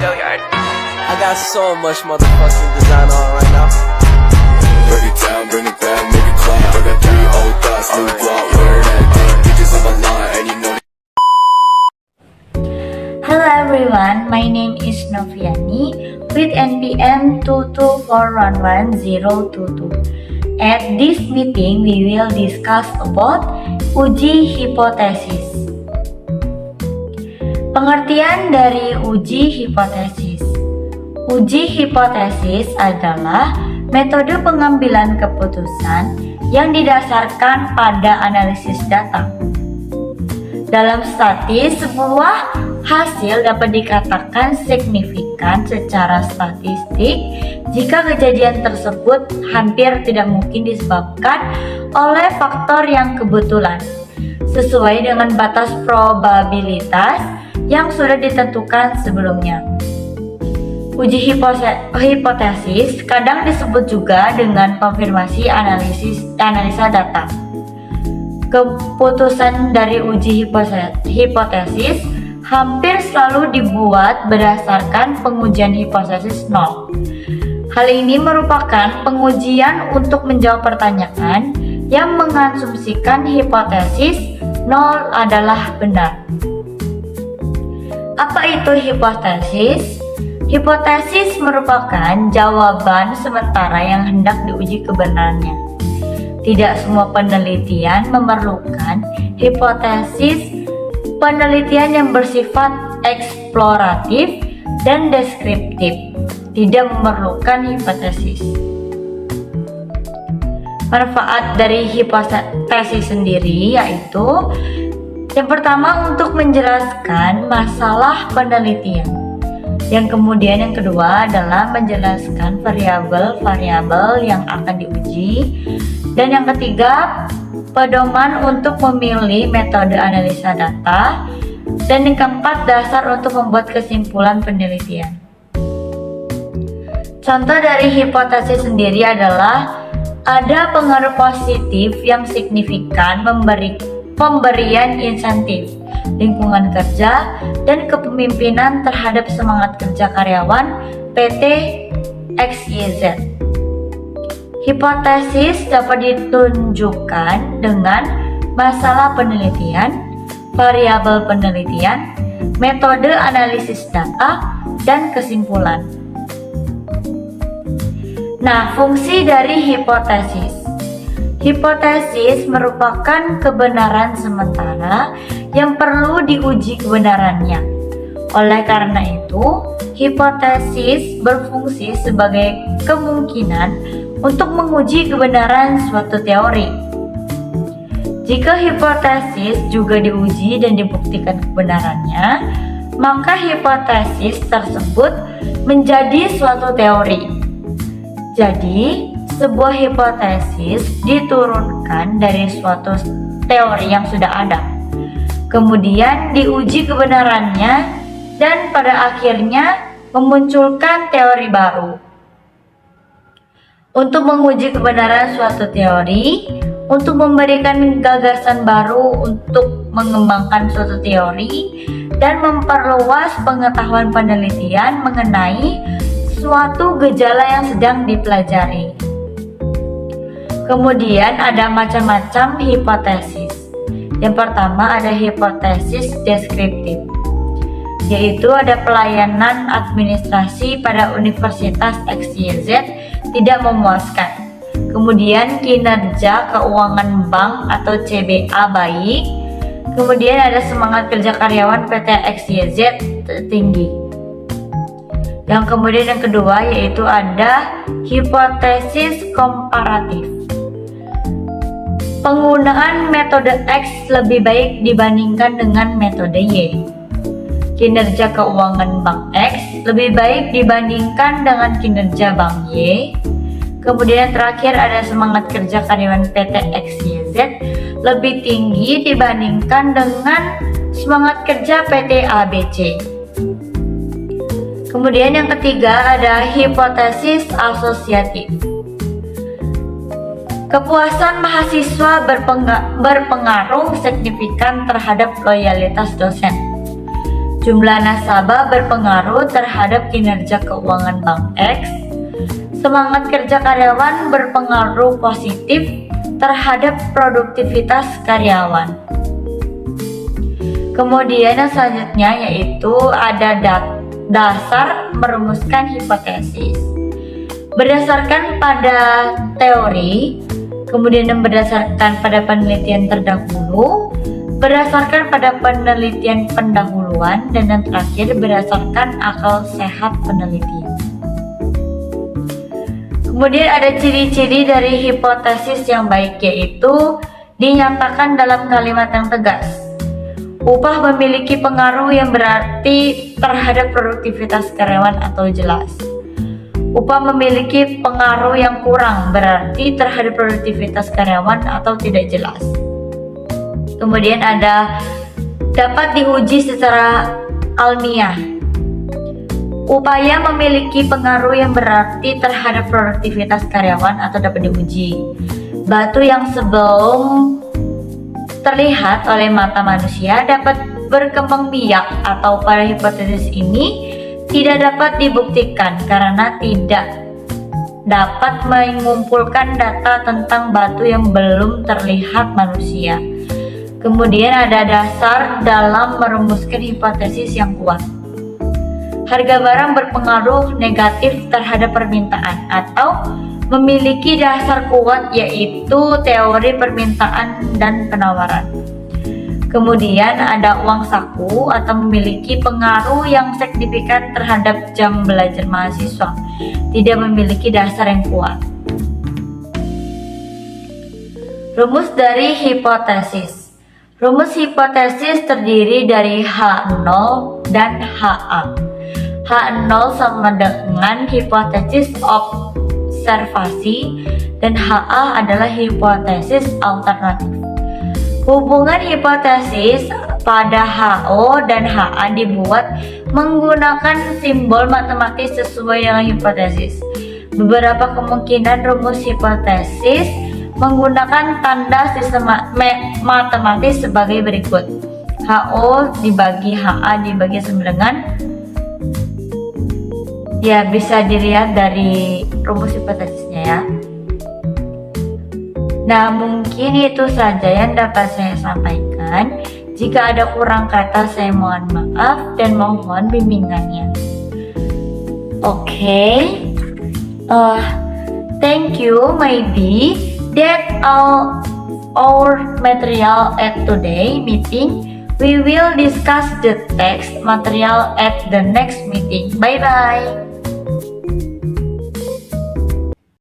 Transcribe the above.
I got so much motherfucking design on right now. Break it down, bring it back, make it clap. I got 3 old thoughts, new block, where that dick. Bitches on my line, and you know. Hello everyone, my name is Noviani with NPM 224111022. At this meeting, we will discuss about uji hipotesis. Pengertian dari uji hipotesis. Uji hipotesis adalah metode pengambilan keputusan yang didasarkan pada analisis data. Dalam statis, sebuah hasil dapat dikatakan signifikan secara statistik jika kejadian tersebut hampir tidak mungkin disebabkan oleh faktor yang kebetulan, sesuai dengan batas probabilitas yang sudah ditentukan sebelumnya. Uji hipotesis kadang disebut juga dengan konfirmasi analisa data. Keputusan dari uji hipotesis hampir selalu dibuat berdasarkan pengujian hipotesis nol. Hal ini merupakan pengujian untuk menjawab pertanyaan yang mengasumsikan hipotesis nol adalah benar. Apa itu hipotesis? Hipotesis merupakan jawaban sementara yang hendak diuji kebenarannya. Tidak semua penelitian memerlukan hipotesis. Penelitian yang bersifat eksploratif dan deskriptif tidak memerlukan hipotesis. Manfaat dari hipotesis sendiri yaitu yang pertama untuk menjelaskan masalah penelitian. Yang kedua adalah menjelaskan variabel-variabel yang akan diuji. Dan yang ketiga, pedoman untuk memilih metode analisa data. Dan yang keempat, dasar untuk membuat kesimpulan penelitian. Contoh dari hipotesis sendiri adalah ada pengaruh positif yang signifikan pemberian insentif, lingkungan kerja, dan kepemimpinan terhadap semangat kerja karyawan PT XYZ. Hipotesis dapat ditunjukkan dengan masalah penelitian, variabel penelitian, metode analisis data, dan kesimpulan. Nah, fungsi dari hipotesis. Hipotesis merupakan kebenaran sementara yang perlu diuji kebenarannya. Oleh karena itu, hipotesis berfungsi sebagai kemungkinan untuk menguji kebenaran suatu teori. Jika hipotesis juga diuji dan dibuktikan kebenarannya, maka hipotesis tersebut menjadi suatu teori. Jadi, sebuah hipotesis diturunkan dari suatu teori yang sudah ada, kemudian diuji kebenarannya, dan pada akhirnya memunculkan teori baru. Untuk menguji kebenaran suatu teori, untuk memberikan gagasan baru untuk mengembangkan suatu teori, dan memperluas pengetahuan penelitian mengenai suatu gejala yang sedang dipelajari. Kemudian ada macam-macam hipotesis. Yang pertama ada hipotesis deskriptif, yaitu ada pelayanan administrasi pada Universitas XYZ tidak memuaskan. Kemudian kinerja keuangan bank atau CBA baik. Kemudian ada semangat kerja karyawan PT XYZ tinggi. Yang kedua yaitu ada hipotesis komparatif. Penggunaan metode X lebih baik dibandingkan dengan metode Y. Kinerja keuangan bank X lebih baik dibandingkan dengan kinerja bank Y. Kemudian terakhir ada semangat kerja karyawan PT XYZ lebih tinggi dibandingkan dengan semangat kerja PT ABC. Kemudian yang ketiga ada hipotesis asosiatif. Kepuasan mahasiswa berpengaruh signifikan terhadap loyalitas dosen. Jumlah nasabah berpengaruh terhadap kinerja keuangan Bank X. Semangat kerja karyawan berpengaruh positif terhadap produktivitas karyawan. Kemudian yang selanjutnya yaitu ada dasar merumuskan hipotesis. Berdasarkan pada teori, kemudian berdasarkan pada penelitian terdahulu, berdasarkan pada penelitian pendahuluan, dan yang terakhir berdasarkan akal sehat penelitian. Kemudian ada ciri-ciri dari hipotesis yang baik, yaitu dinyatakan dalam kalimat yang tegas. Upah memiliki pengaruh yang berarti terhadap produktivitas karyawan atau jelas. Upah memiliki pengaruh yang kurang berarti terhadap produktivitas karyawan atau tidak jelas. Kemudian ada dapat diuji secara almiah. Upaya memiliki pengaruh yang berarti terhadap produktivitas karyawan atau dapat diuji. Batu yang sebelum terlihat oleh mata manusia dapat berkembang biak atau pada hipotesis ini tidak dapat dibuktikan karena tidak dapat mengumpulkan data tentang batu yang belum terlihat manusia. Kemudian ada dasar dalam merumuskan hipotesis yang kuat. Harga barang berpengaruh negatif terhadap permintaan atau memiliki dasar kuat, yaitu teori permintaan dan penawaran. Kemudian ada uang saku atau memiliki pengaruh yang signifikan terhadap jam belajar mahasiswa, tidak memiliki dasar yang kuat. Rumus dari hipotesis. Rumus hipotesis terdiri dari H0 dan HA. H0 sama dengan hipotesis observasi dan HA adalah hipotesis alternatif. Hubungan hipotesis pada HO dan HA dibuat menggunakan simbol matematis sesuai dengan hipotesis. Beberapa kemungkinan rumus hipotesis menggunakan tanda sistem matematis sebagai berikut. HO dibagi HA dibagi sama dengan, ya bisa dilihat dari rumus hipotesisnya ya. Nah, mungkin itu saja yang dapat saya sampaikan. Jika ada kurang kata, saya mohon maaf dan mohon bimbingannya. Okay. Thank you. Maybe that our material at today meeting. We will discuss the text material at the next meeting. Bye bye.